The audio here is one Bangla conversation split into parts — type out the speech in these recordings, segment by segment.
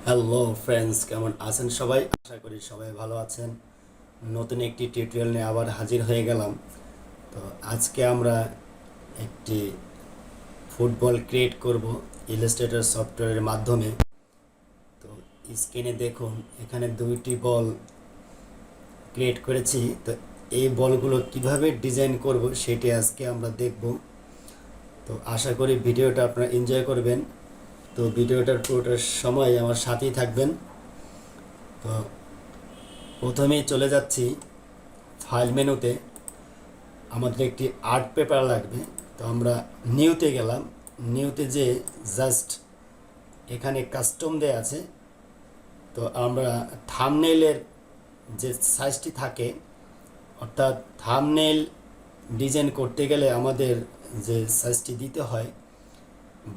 হ্যালো ফ্রেন্ডস, কেমন আছেন সবাই? আশা করি সবাই ভালো আছেন। নতুন একটি টিউটোরিয়াল নিয়ে আবার হাজির হয়ে গেলাম। তো আজকে আমরা একটি ফুটবল ক্রিয়েট করব ইলাস্ট্রেটর সফটওয়্যারের মাধ্যমে। তো স্ক্রিনে দেখুন, এখানে দুইটি বল ক্রিয়েট করেছি। তো এই বলগুলো কিভাবে ডিজাইন করব সেটি আজকে আমরা দেখব। তো আশা করি ভিডিওটা আপনারা এনজয় করবেন। তো ভিডিওটার পুরোটা সময় আমার সাথেই থাকবেন। তো প্রথমেই চলে যাচ্ছি ফাইল মেনুতে। আমাদের একটি আর্ট পেপার লাগবে। তো আমরা নিউতে গেলাম। নিউতে যে জাস্ট এখানে কাস্টম দেয়া আছে। তো আমরা থাম্বনেইলের যে সাইজটি থাকে, অর্থাৎ থাম্বনেইল ডিজাইন করতে গেলে আমাদের যে সাইজটি দিতে হয়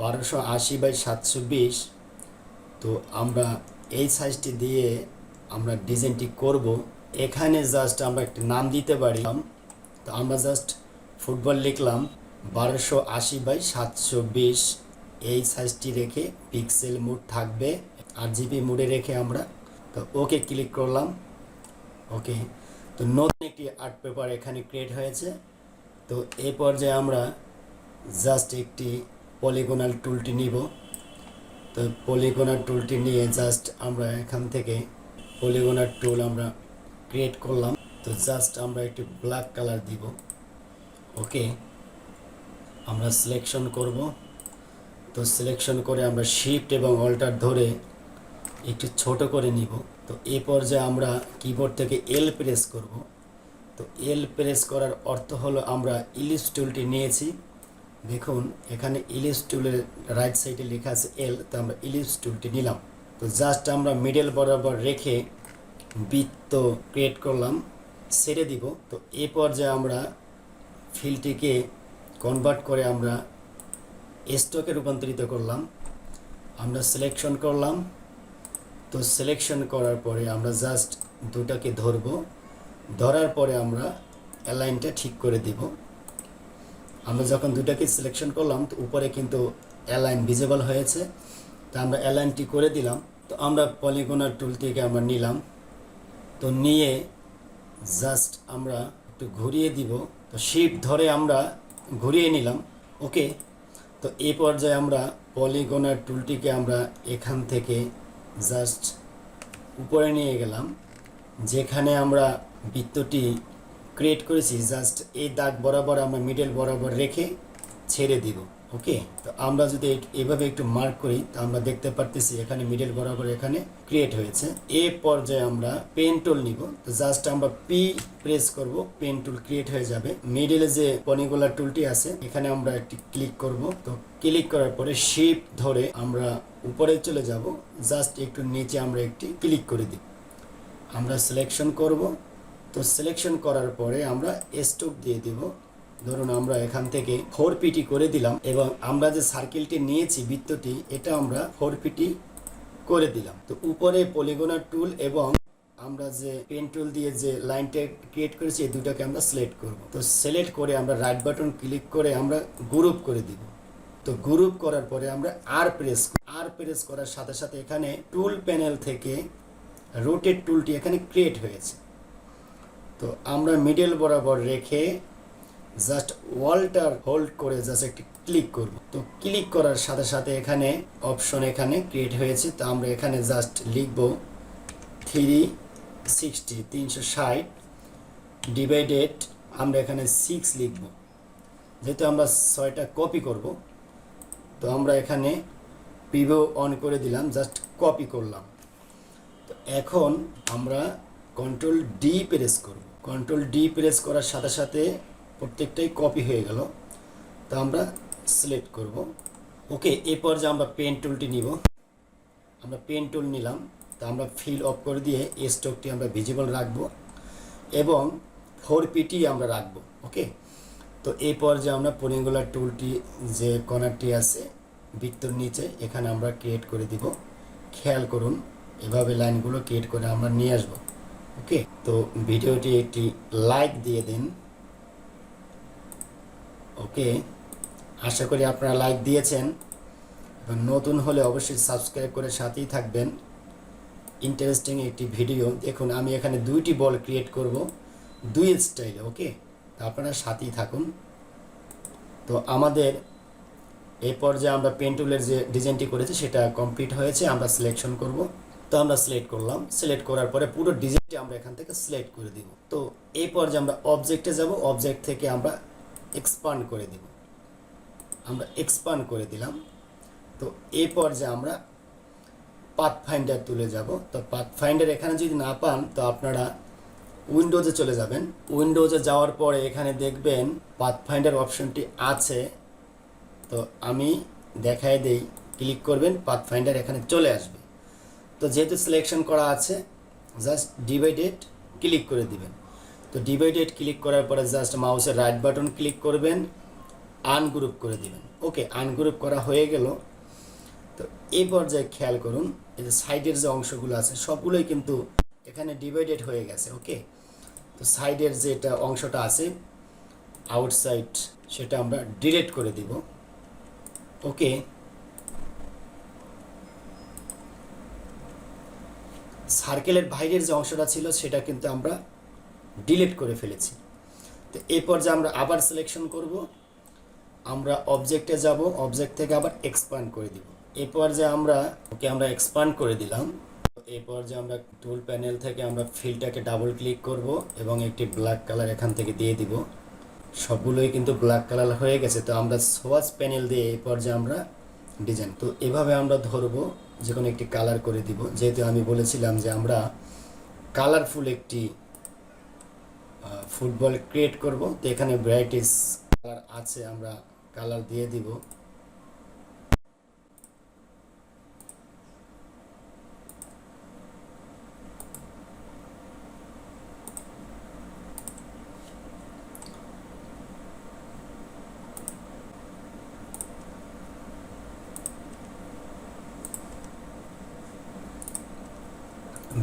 1280 বাই 720। তো আমরা এই সাইজটি দিয়ে আমরা ডিজাইনটি করব। এখানে জাস্ট আমরা একটা নাম দিতে পারি। তো আমরা জাস্ট ফুটবল লিখলাম 1280 বাই 720। এই সাইজটি রেখে পিক্সেল মোড থাকবে, RGB মোডে রেখে আমরা তো ওকে ক্লিক করলাম। ওকে, তো নতুন একটি আর্ট পেপার এখানে ক্রিয়েট হয়েছে। তো এই পর্যায়ে আমরা জাস্ট একটি পলিগোনাল টুলটি নিব। তো পলিগোনাল টুলটি নিয়ে জাস্ট আমরা এখান থেকে পলিগোনাল টুল আমরা ক্রিয়েট করলাম। তো জাস্ট আমরা একটু ব্ল্যাক কালার দিব। ওকে, আমরা সিলেকশন করব। তো সিলেকশন করে আমরা শিফট এবং অল্টার ধরে একটু ছোট করে নিব। তো এই পর্যায়ে আমরা কিবোর্ড থেকে এল প্রেস করব। তো এল প্রেস করার অর্থ হলো আমরা ইলিপস টুলটি নিয়েছি। দেখুন এখানে ইলিপস টুলের রাইট সাইডে লেখা আছে এল। তো আমরা ইলিপস টুলটি নিলাম। তো জাস্ট আমরা মিডল বরাবর রেখে বৃত্ত ক্রিয়েট করলাম, ছেড়ে দিব। তো এই পর্যায়ে আমরা ফিলটিকে কনভার্ট করে আমরা স্টকে রূপান্তরিত করলাম। আমরা সিলেকশন করলাম। তো সিলেকশন করার পরে আমরা জাস্ট দুটাকে ধরব। ধরার পরে আমরা অ্যালাইনটা ঠিক করে দিব। আমরা যখন দুটাকে সিলেকশন করলাম তো উপরে কিন্তু অ্যালাইন ভিজিবল হয়েছে। তো আমরা অ্যালাইনটি করে দিলাম। তো আমরা পলিগোনাল টুল থেকে আমরা নিলাম। তো নিয়ে জাস্ট আমরা একটু ঘুরিয়ে দিব। তো শিফট ধরে আমরা ঘুরিয়ে নিলাম। ওকে, তো এই পর্যায়ে আমরা পলিগোনাল টুলটিকে আমরা এখান থেকে জাস্ট উপরে নিয়ে গেলাম। যেখানে আমরা বৃত্তটি ক্রিয়েট করেছি জাস্ট এই দাগ বরাবর আমরা মিডল বরাবর রেখে ছেড়ে দিব। ওকে, তো আমরা যদি এভাবে একটু মার্ক করি তো আমরা দেখতে পারতেছি এখানে মিডল বরাবর এখানে ক্রিয়েট হয়েছে। এই পর্যায়ে আমরা পেন টুল নিব। তো জাস্ট আমরা পি প্রেস করব, পেন টুল ক্রিয়েট হয়ে যাবে। মিডলে যে পলিগোনাল টুলটি আছে এখানে আমরা একটি ক্লিক করব। তো ক্লিক করার পরে শিফট ধরে আমরা উপরে চলে যাব। জাস্ট একটু নিচে আমরা একটি ক্লিক করে দিব। আমরা সিলেকশন করব। তো সিলেকশন করার পরে আমরা স্ট্রোক দিয়ে দিব। ধরুন আমরা এখান থেকে 4PT করে দিলাম এবং আমরা যে সার্কেলটি নিয়েছি বৃত্তটি এটা আমরা 4PT করে দিলাম। তো উপরে পলিগোনাল টুল এবং আমরা যে পেন টুল দিয়ে যে লাইনটা ক্রিয়েট করেছি এই দুটাকে আমরা সিলেক্ট করব। তো সিলেক্ট করে আমরা রাইট বাটন ক্লিক করে আমরা গ্রুপ করে দিব। তো গ্রুপ করার পরে আমরা আর প্রেস করার সাথে সাথে এখানে টুল প্যানেল থেকে রোটেট টুলটি এখানে ক্রিয়েট হয়েছে। তো আমরা মিডল বরাবর রেখে জাস্ট ওয়ালটার হোল্ড করে জাস্ট একটি ক্লিক করব। তো ক্লিক করার সাথে সাথে এখানে অপশন এখানে ক্রিয়েট হয়েছে। তো আমরা এখানে জাস্ট লিখব 360 ডিভাইডেড আমরা এখানে 6 লিখব। যেহেতু আমরা 6টা কপি করব তো আমরা এখানে প্রিভিউ অন করে দিলাম, জাস্ট কপি করলাম। তো এখন আমরা কন্ট্রোল ডি প্রেস করব। কন্ট্রোল ডি প্রেস করার সাথে সাথে প্রত্যেকটাই কপি হয়ে গেল। তো আমরা সিলেক্ট করব। ওকে, এই পর্যায়ে আমরা পেন টুলটি নিব। আমরা পেন টুল নিলাম। তো আমরা ফিল অফ করে দিয়ে এই স্ট্রোকটি আমরা ভিজিবল রাখবো এবং 4PT আমরা রাখবো। ওকে, তো এই পর্যায়ে আমরা পলিগোনাল টুলটি যে কর্নারটি আছে বৃত্তর নিচে এখানে আমরা ক্রিয়েট করে দিব। খেয়াল করুন এভাবে লাইনগুলো ক্রিয়েট করে আমরা নিয়ে আসব। ওকে, তো ভিডিওটি একটি লাইক দিয়ে দিন। ওকে, আশা করি আপনারা লাইক দিয়েছেন এবং নতুন হলে অবশ্যই সাবস্ক্রাইব করে সাথেই থাকবেন। ইন্টারেস্টিং একটি ভিডিও। দেখুন আমি এখানে দুইটি বল ক্রিয়েট করব দুই স্টাইলে। ওকে, তো আপনারা সাথেই থাকুন। তো আমাদের এই পর্যায়ে আমরা পেন টুলের যে ডিজাইনটি করেছি সেটা কমপ্লিট হয়েছে। আমরা সিলেকশন করব। তো আমরা সিলেক্ট করলাম, সিলেক্ট করার পরে পুরো ডিজাইনটি আমরা এখান থেকে সিলেক্ট করে দিব। তো এই পর্যায়ে আমরা অবজেক্টে যাব, অবজেক্ট থেকে আমরা এক্সপান্ড করে দিব। আমরা এক্সপান্ড করে দিলাম। তো এই পর্যায়ে আমরা পাথ ফাইন্ডার তুলে যাব। তো পাথ ফাইন্ডার এখানে যদি না পান তো আপনারা উইন্ডোজে চলে যাবেন। উইন্ডোজে যাওয়ার পরে এখানে দেখবেন পাথ ফাইন্ডার অপশনটি আছে। তো আমি দেখাই দেই, ক্লিক করবেন, পাথ ফাইন্ডার এখানে চলে আসবে। তো যেহেতু সিলেকশন করা আছে, জাস্ট ডিভাইডেড ক্লিক করে দিবেন। তো ডিভাইডেড ক্লিক করার পরে জাস্ট মাউসের রাইট বাটন ক্লিক করবেন, আনগ্রুপ করে দিবেন। ওকে, আনগ্রুপ করা হয়ে গেল। তো এই পর্যায়ে খেয়াল করুন, এই যে সাইডের যে অংশগুলো আছে সবগুলোই কিন্তু এখানে ডিভাইডেড হয়ে গেছে। ওকে, তো সাইডের যেটা অংশটা আছে আউটসাইড সেটা আমরা ডিলিট করে দিব। ওকে, সার্কেলের বাইরের যে অংশটা ছিল সেটা কিন্তু আমরা ডিলিট করে ফেলেছি। তো এই পর্যায়ে আমরা আবার সিলেকশন করব, আমরা অবজেক্টে যাব, অবজেক্ট থেকে আবার এক্সপান্ড করে দিব। এই পর্যায়ে আমরা এক্সপান্ড করে দিলাম। এই পর্যায়ে আমরা টুল প্যানেল থেকে আমরা ফিলটাকে ডাবল ক্লিক করব এবং একটি ব্ল্যাক কালার এখান থেকে দিয়ে দিব। সবগুলোই কিন্তু ব্ল্যাক কালার হয়ে গেছে। তো আমরা সোয়াচ প্যানেল দিয়ে এই পর্যায়ে আমরা ডিজাইন, তো এভাবে আমরা ধরবো, যে কোনো একটি কালার করে দিব। যেহেতু আমি বলেছিলাম যে আমরা কালারফুল একটি ফুটবল ক্রিয়েট করব, তো এখানে ভ্যারাইটিস কালার আছে, আমরা কালার দিয়ে দিব।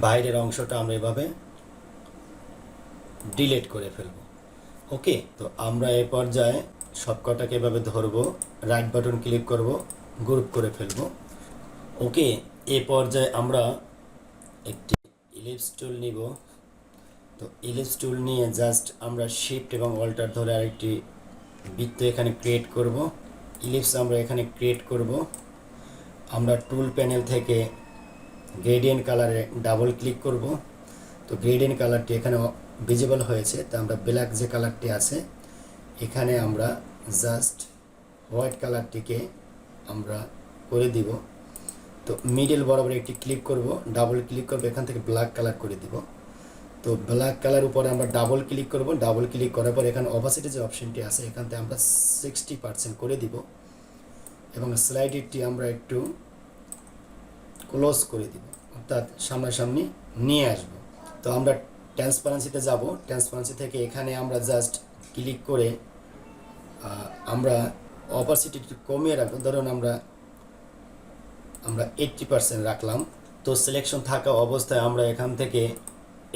বাইরের অংশটা আমরা এভাবে ডিলিট করে ফেলব। ওকে, তো আমরা এই পর্যায়ে সবকটাকে এভাবে ধরবো, রাইট বাটন ক্লিক করব, গ্রুপ করে ফেলব। ওকে, এই পর্যায়ে আমরা একটি ইলিপস টুল নিব। তো ইলিপস টুল নিয়ে জাস্ট আমরা শিফট এবং অল্টার ধরে আরেকটি বৃত্ত এখানে ক্রিয়েট করব। ইলিপস আমরা এখানে ক্রিয়েট করব। আমরা টুল প্যানেল থেকে গ্রেডিয়েন্ট কালারে ডাবল ক্লিক করব। তো গ্রেডিয়েন্ট কালারটি এখানে ভিজিবল হয়েছে। তো আমরা ব্ল্যাক যে কালারটি আছে এখানে আমরা জাস্ট হোয়াইট কালারটিকে আমরা করে দিব। তো মিডল বরাবর একটি ক্লিক করব, ডাবল ক্লিক করব, এখান থেকে ব্ল্যাক কালার করে দিব। তো ব্ল্যাক কালার উপরে আমরা ডাবল ক্লিক করব, ডাবল ক্লিক করার পর এখানে অপাসিটি যে অপশনটি আছে এখান থেকে আমরা 60% করে দিব এবং স্লাইডারটি আমরা একটু ক্লোজ করে দিব, অর্থাৎ সামনাসামনি নিয়ে আসব। তো আমরা ট্রান্সপারেন্সিতে যাব, ট্রান্সপারেন্সি থেকে এখানে আমরা জাস্ট ক্লিক করে আমরা অপাসিটি একটু কমিয়ে রাখবো। ধরুন আমরা 80% রাখলাম। তো সিলেকশন থাকা অবস্থায় আমরা এখান থেকে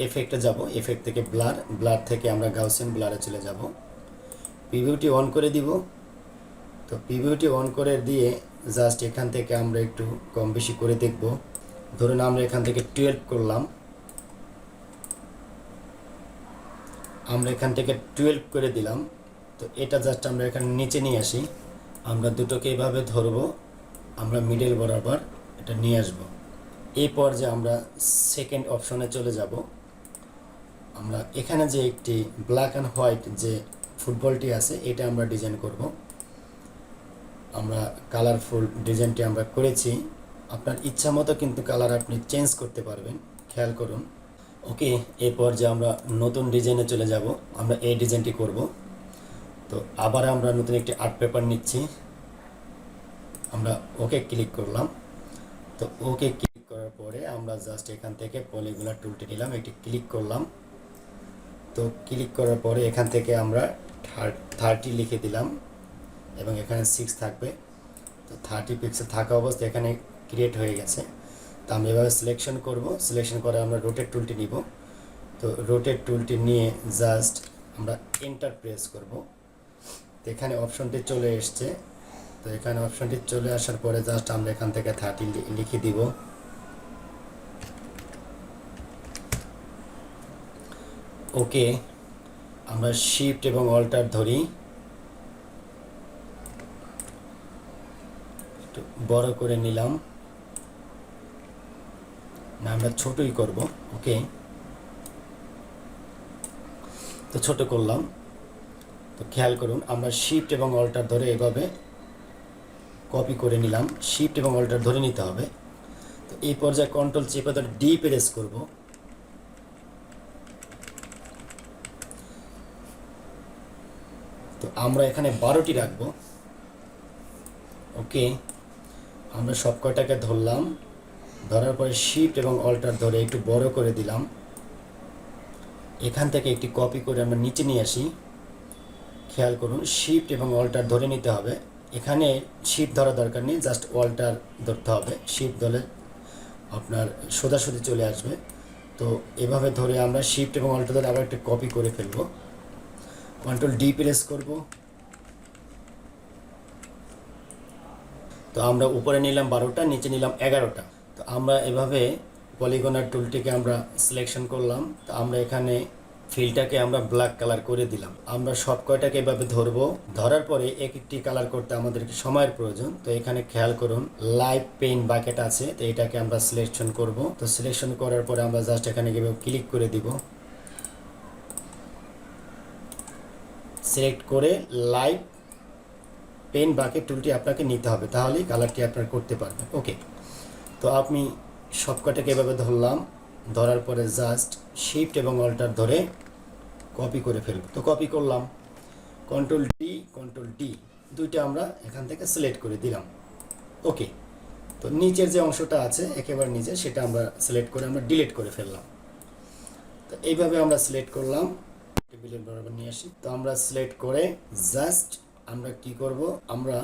এফেক্টে যাব, এফেক্ট থেকে ব্লার থেকে আমরা গাউসিয়ান ব্লারে চলে যাব, প্রিভিউটি অন করে দিব। তো প্রিভিউটি অন করে দিয়ে জাস্ট এখান থেকে আমরা একটু কম বেশি করে দেখব। ধরুন আমরা এখান থেকে 12 করলাম, আমরা এখান থেকে 12 করে দিলাম। তো এটা জাস্ট আমরা এখানে নিচে নিয়ে আসি, আমরা দুটোকে এভাবে ধরবো, আমরা মিডল বরাবর এটা নিয়ে আসব। এই পর্যায়ে আমরা সেকেন্ড অপশনে চলে যাব। আমরা এখানে যে একটি ব্ল্যাক অ্যান্ড হোয়াইট যে ফুটবলটি আছে এটা আমরা ডিজাইন করব। আমরা কালারফুল ডিজাইনটি আমরা করেছি, আপনার ইচ্ছা মতো কিন্তু কালার আপনি চেঞ্জ করতে পারবেন, খেয়াল করুন। ওকে, এই পর্যায়ে আমরা নতুন ডিজাইনে চলে যাব, আমরা এই ডিজাইনটি করব। তো আবার আমরা নতুন একটি আর্ট পেপার নিচ্ছি, আমরা ওকে ক্লিক করলাম। তো ওকে ক্লিক করার পরে আমরা জাস্ট এখান থেকে পলিগুলার টুলটি নিলাম, একটি ক্লিক করলাম। তো ক্লিক করার পরে এখান থেকে আমরা 30 লিখে দিলাম এবং এখানে 6 থাকবে। তো 30 পিক্সেল থাকা অবস্থায় এখানে ক্রিয়েট হয়ে গেছে। তো আমরা এভাবে সিলেকশন করব, সিলেকশন করে আমরা রোটেট টুলটি নিব। তো রোটেট টুলটি নিয়ে জাস্ট আমরা এন্টার প্রেস করব। তো এখানে অপশনটি চলে এসছে। তো এখানে অপশনটি চলে আসার পরে জাস্ট আমরা এখান থেকে 30 লিখে দিব। ওকে, আমরা শিফট এবং অল্টার ধরি, একটু বড় করে নিলাম, না আমরা ছোটই করব। ওকে, তো ছোট করলাম। তো খেয়াল করুন, আমরা শিফট এবং অল্টার ধরে এভাবে কপি করে নিলাম। শিফট এবং অল্টার ধরে নিতে হবে। তো এই পর্যায়ে কন্ট্রোল চেপে ধরে ডি প্রেস করব। তো আমরা এখানে 12টি রাখবো। ওকে, আমরা সব কয়টাকে ধরলাম, ধরার পরে শিফট এবং অল্টার ধরে একটু বড় করে দিলাম। এখান থেকে একটি কপি করে আমরা নিচে নিয়ে আসি। খেয়াল করুন, শিফট এবং অল্টার ধরে নিতে হবে। এখানে শিফট ধরা দরকার নেই, জাস্ট অল্টার ধরতে হবে। শিফট ধরে আপনার সোজাসুজি চলে আসবে। তো এভাবে ধরে আমরা শিফট এবং অল্টার ধরে আবার একটা কপি করে ফেলব। কন্ট্রোল ডি প্রেস করব। তো আমরা উপরে নিলাম 12টা, নিচে নিলাম 11টা। তো আমরা এভাবে পলিগনার টুলটিকে আমরা সিলেকশন করলাম। তো আমরা এখানে ফিলটাকে আমরা ব্ল্যাক কালার করে দিলাম। আমরা সব কয়টাকে এভাবে ধরবো, ধরার পরে এক একটি কালার করতে আমাদেরকে সময়ের প্রয়োজন। তো এখানে খেয়াল করুন, লাইভ পেইন্ট বাকেট আছে, তো এটাকে আমরা সিলেকশন করব। তো সিলেকশন করার পরে আমরা জাস্ট এখানে গিয়ে ক্লিক করে দিব। সিলেক্ট করে লাইভ পেন বাকেট টুলটি আপনাকে নিতে হবে, তাহলেই কালারটি আপনার করতে পারবেন। ওকে, তো আপনি সবকটাকে এভাবে ধরলাম, ধরার পরে জাস্ট শিফট এবং অল্টার ধরে কপি করে ফেলব। তো কপি করলাম, কন্ট্রোল ডি দুইটা আমরা এখান থেকে সিলেক্ট করে দিলাম। ওকে, তো নিচের যে অংশটা আছে একেবারে নিচে, সেটা আমরা সিলেক্ট করে আমরা ডিলিট করে ফেললাম। তো এইভাবে আমরা সিলেক্ট করলাম, টেবিলের বরাবর নিয়ে আসি। তো আমরা সিলেক্ট করে জাস্ট আমরা কি করব, আমরা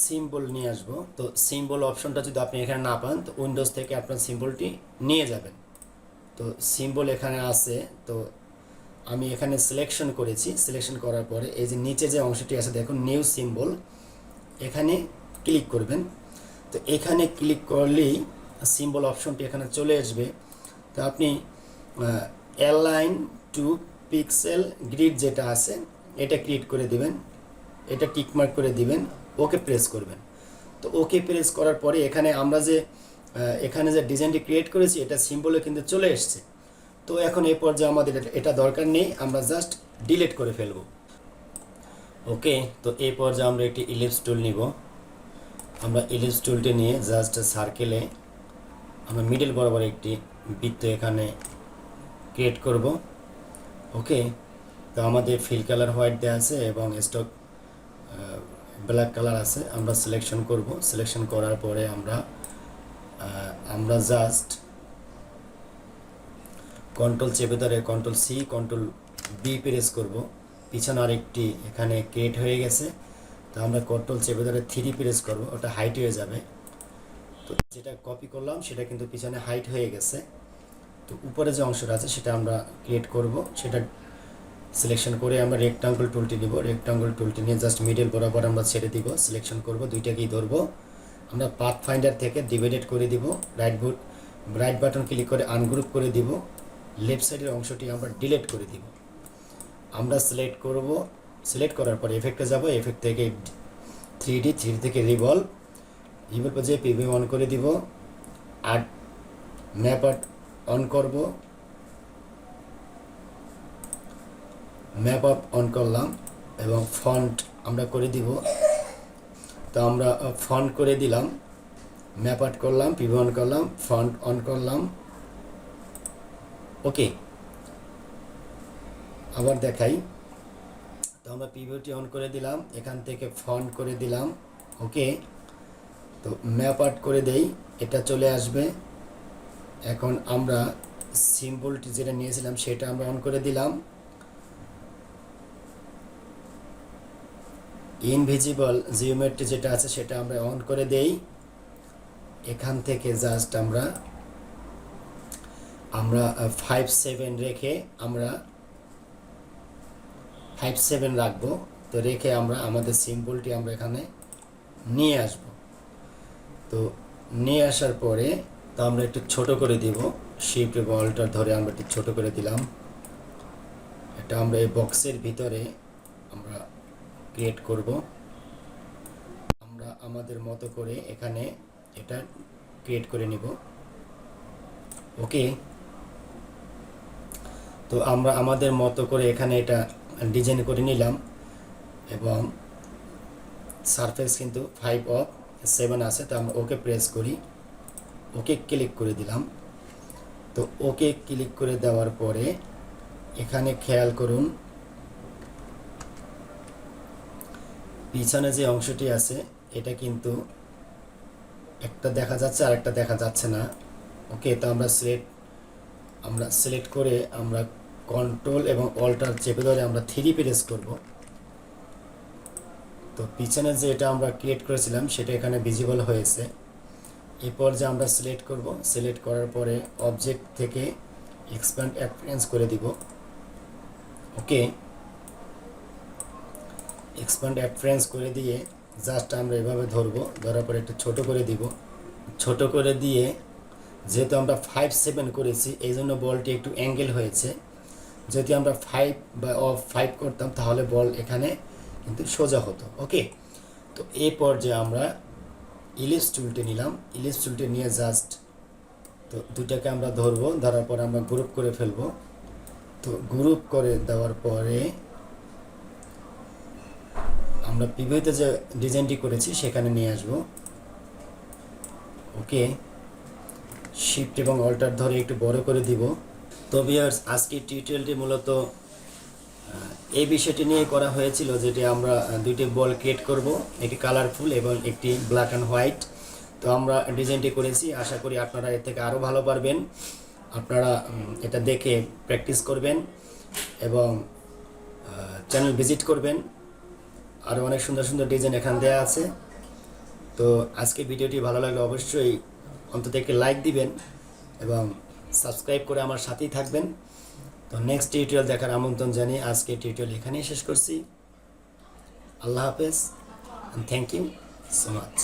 সিম্বল নিয়ে আসব। তো সিম্বল অপশনটা যদি আপনি এখানে না পান, তো উইন্ডোজ থেকে আপনার সিম্বলটি নিয়ে যাবেন। তো সিম্বল এখানে আছে, তো আমি এখানে সিলেকশন করেছি। সিলেকশন করার পরে এই যে নিচে যে অংশটি আছে দেখুন, নিউ সিম্বল, এখানে ক্লিক করবেন। তো এখানে ক্লিক করলেই সিম্বল অপশনটি এখানে চলে আসবে। তো আপনি অ্যালাইন টু পিক্সেল গ্রিড যেটা আছে এটা ক্রিয়েট করে দিবেন, এটা টিকমার্ক করে দিবেন, ওকে প্রেস করবেন। তো ওকে প্রেস করার পরে এখানে আমরা যে এখানে যে ডিজাইনটি ক্রিয়েট করেছি এটা সিম্বলে কিন্তু চলে এসছে। তো এখন এই পর্যায়ে আমাদের এটা দরকার নেই, আমরা জাস্ট ডিলিট করে ফেলব। ওকে, তো এই পর্যায়ে আমরা একটি ইলিপস টুল নিব। আমরা ইলিপস টুলটি নিয়ে জাস্ট সার্কেলে আমরা মিডল বরাবর একটি বৃত্ত এখানে ক্রিয়েট করব। ওকে, তো আমাদের ফিল কালার হোয়াইট দেওয়া আছে এবং স্টক ব্ল্যাক কালার আছে। আমরা সিলেকশন করব। সিলেকশন করার পরে আমরা জাস্ট কন্ট্রোল চেপে ধরে control C control B press করব। পিছনে আরেকটি এখানে ক্রিয়েট হয়ে গেছে। তো আমরা কন্ট্রোল চেপে ধরে 3 প্রেস করব, ওটা হাইট হয়ে যাবে। তো যেটা কপি করলাম সেটা কিন্তু পিছনে হাইট হয়ে গেছে। তো উপরে যে অংশটা আছে সেটা আমরা ক্রিয়েট করব। সেটা সিলেকশন করে আমরা রেক্টাঙ্গল টুলটি নিব। রেক্টাঙ্গল টুলটি নিয়ে জাস্ট মিডল বরাবর আমরা ছেড়ে দিব। সিলেকশন করব, দুইটাকেই ধরবো। আমরা পাথ ফাইন্ডার থেকে ডিভাইডেড করে দিব। রাইট বাটন ক্লিক করে আনগ্রুপ করে দিব। লেফট সাইডের অংশটি আমরা ডিলিট করে দিব। আমরা সিলেক্ট করব। সিলেক্ট করার পরে এফেক্টে যাব। এফেক্ট থেকে 3D থেকে রিভলভ যে পিভি অন করে দিব। আর ম্যাপ আর্ট অন করব। ম্যাপ আপ অন করলাম এবং ফন্ট আমরা করে দিব। তো আমরা ফন্ট করে দিলাম, ম্যাপ আউট করলাম, পিভি অন করলাম, ফন্ট অন করলাম। ওকে, আবার দেখাই। তো আমরা পিভিটি অন করে দিলাম, এখান থেকে ফন্ট করে দিলাম। ওকে, তো ম্যাপ আউট করে দেই, এটা চলে আসবে। এখন আমরা সিম্বলটি যেটা নিয়েছিলাম সেটা আমরা অন করে দিলাম। ইনভিজিবল জিওমেট্রি যেটা আছে সেটা আমরা অন করে দেই। এখান থেকে জাস্ট আমরা 5-7 রেখে আমরা 5-7 রাখবো। তো রেখে আমরা আমাদের সিম্বলটি আমরা এখানে নিয়ে আসব। তো নিয়ে আসার পরে তো আমরা একটু ছোট করে দিব। শিফট এবং অল্টার ধরে আমরা একটু ছোট করে দিলাম। এটা আমরা এই বক্সের ভিতরে আমরা ক্রিয়েট করব। আমরা আমাদের মতো করে এখানে এটা ক্রিয়েট করে নিব। ওকে, তো আমরা আমাদের মতো করে এখানে এটা ডিজাইন করে নিলাম এবং সারফেস কিন্তু 5/7 আছে। তো আমরা ওকে প্রেস করি, ওকে ক্লিক করে দিলাম। তো ওকে ক্লিক করে দেওয়ার পরে এখানে খেয়াল করুন পিছনে যে অংশটি আছে এটা কিন্তু একটা দেখা যাচ্ছে আর একটা দেখা যাচ্ছে না। ওকে, তো আমরা সিলেক্ট করে আমরা কন্ট্রোল এবং অল্টার চেপে ধরে আমরা 3 প্রেস করব। তো পিছনে যে এটা আমরা ক্রিয়েট করেছিলাম সেটা এখানে ভিজিবল হয়েছে। এরপর যে আমরা সিলেক্ট করব, সিলেক্ট করার পরে অবজেক্ট থেকে এক্সপ্যান্ড অ্যাপিয়ারেন্স করে দিব। ওকে, এক্সপ্যান্ড অ্যাপিয়ারেন্স করে দিয়ে জাস্ট আমরা এভাবে ধরবো, ধরার পরে একটু ছোট করে দিব। ছোট করে দিয়ে যেহেতু আমরা 5/7 করেছি এই জন্য বলটি একটু অ্যাঙ্গেল হয়েছে। যদি আমরা 5 করতাম তাহলে বল এখানে কিন্তু সোজা হতো। ওকে, তো এই পর্যায়ে আমরা ইলিপস টুলটি নিলাম। ইলিপস টুলটি নিয়ে জাস্ট তো দুটাকে আমরা ধরবো, ধরার পর আমরা গ্রুপ করে ফেলবো। তো গ্রুপ করে দেওয়ার পরে আমরা প্রিভিউতে যে ডিজাইনটি করেছি সেখানে নিয়ে আসব। ওকে, শিফট এবং অল্টার ধরে একটু বড় করে দিব। তো ভিউয়ার্স, আজকের টিউটোরিয়ালটি মূলত এই বিষয়টি নিয়ে করা হয়েছিল, যেটি আমরা দুইটি বল ক্রিয়েট করব, একটি কালারফুল এবং একটি ব্ল্যাক অ্যান্ড হোয়াইট। তো আমরা ডিজাইনটি করেছি, আশা করি আপনারা এর থেকে আরও ভালো পারবেন। আপনারা এটা দেখে প্র্যাকটিস করবেন এবং চ্যানেল ভিজিট করবেন। আরও অনেক সুন্দর সুন্দর ডিজাইন এখানে দেওয়া আছে। তো আজকে ভিডিওটি ভালো লাগলে অবশ্যই অন্তত একটি লাইক দিবেন এবং সাবস্ক্রাইব করে আমার সাথেই থাকবেন। তো নেক্সট টিউটোরিয়াল দেখার আমন্ত্রণ জানিয়ে আজকে টিউটোরিয়াল এখানেই শেষ করছি। আল্লাহ হাফেজ, থ্যাংক ইউ সো মাচ।